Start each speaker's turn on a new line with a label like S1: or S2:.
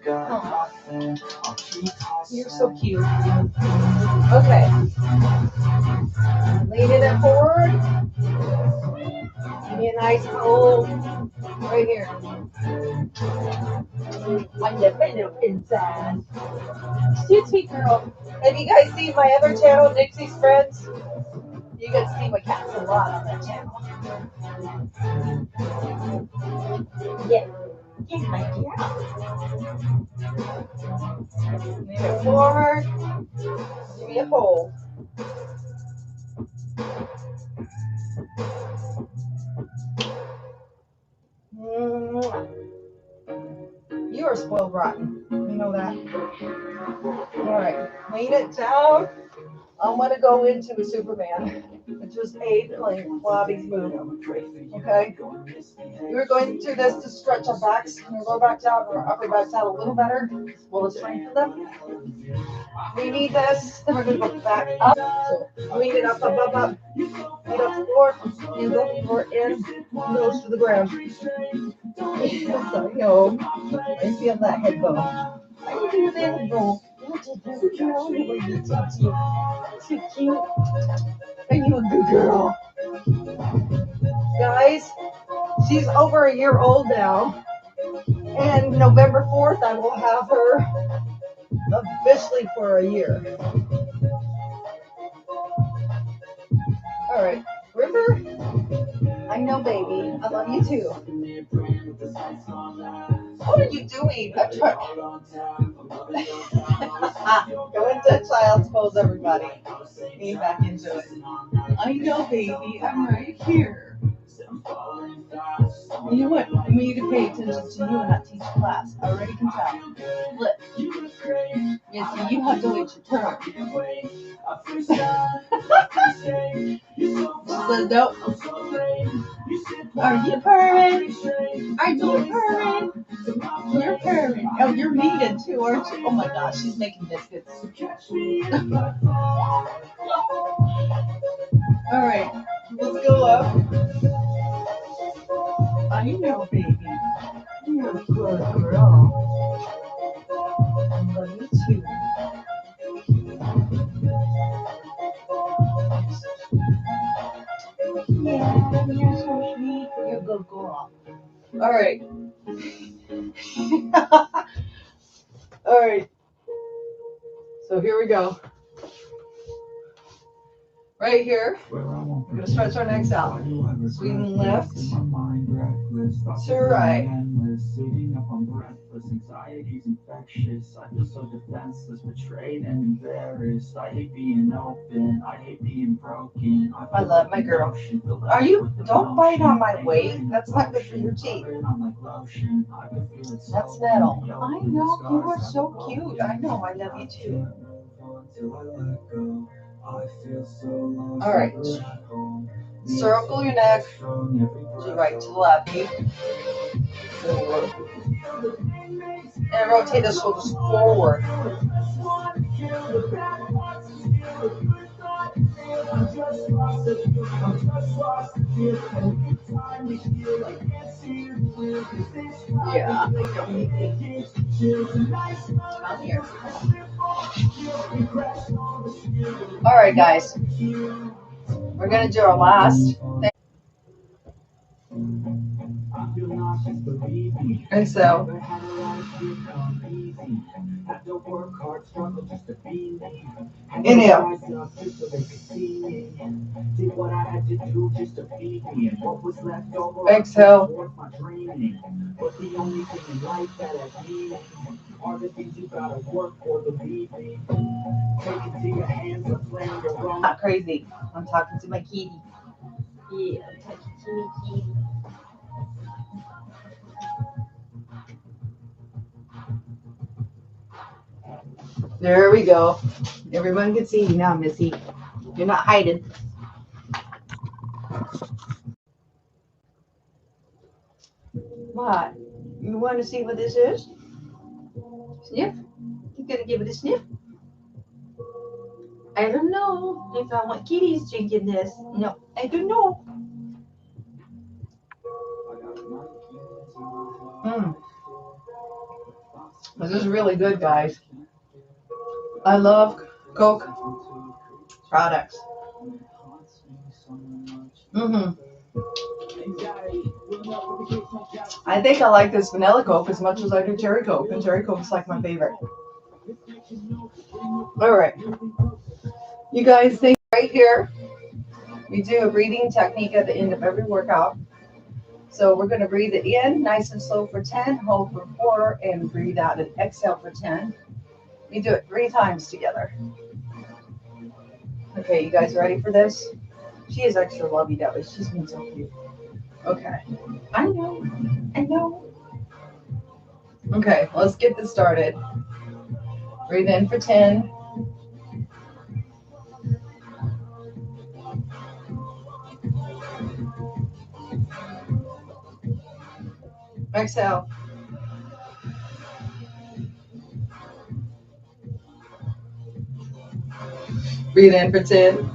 S1: Aw. You're so cute. Okay. Leaning it forward. Give me a nice hold right here. On the middle inside. Sweet, sweet girl. Have you guys seen my other channel, Dixie's Friends? You guys see my cats a lot on that channel. Yeah. Yes, my dear. Lean it forward. Give me a hold. You are spoiled rotten. You know that. All right. Lean it down. I'm going to go into a Superman. I just ate like Bobby's move. Okay? We're going through this to stretch our backs. Our lower backs out, our upper backs out a little better. We'll strengthen them. We need this. Then we're going to go back up. So lean it up, up, up, up. Feet up the floor. Hands up the floor in. Nose to the ground. So, yo, I feel that head bone. I feel that head bone. So cute. Are you a good girl? Guys, she's over a year old now. And November 4th, I will have her officially for a year. All right. River, I know, baby. I love you too. What are you doing? I'm trying. Go into child's pose, everybody. Lean back into it. I know, baby. I'm right here. You know what? I need to pay attention to you and not teach class. I already can tell. Look. Yeah, see, you have to wait your turn. So don't. Are you purring? Are you purring? You're purring. Oh, you're vegan too, aren't you? Oh my gosh, she's making biscuits. All right, let's go up. I know, baby. You're a good girl. I love you too. Yeah, you're so sweet. You're a good girl. All right. All right. So here we go. Right here, we're going to stretch our necks out. Swing left to right. Anxiety's infectious. I feel so defenseless, betrayed and embarrassed. I hate being open. I hate being broken. I love my girl. Are you? Don't bite on my weight. That's not good for your teeth. That's metal. I know. You are so cute. I know. I love you too. All right. Circle your neck to right to left. And rotate the shoulders forward. Yeah. Come here. All right, guys. We're going to do our last thing. And so, inhale. Exhale. Not crazy. I'm talking to my kitty. Yeah, I'm talking to my kitty. There we go. Everyone can see you now, Missy. You're not hiding. What? You want to see what this is? Sniff? You gonna give it a sniff? I don't know if I want kitties drinking this. No, I don't know. This is really good, guys. I love Coke products. I think I like this vanilla Coke as much as I do cherry Coke, and cherry Coke is like my favorite. All right. You guys think right here, we do a breathing technique at the end of every workout. So we're going to breathe it in nice and slow for 10, hold for 4, and breathe out and exhale for 10. We do it 3 times together. Okay, you guys ready for this? She is extra lovey-dovey. She's been so cute. Okay. I know. I know. Okay, let's get this started. Breathe in for 10. Exhale. Breathe in for 10.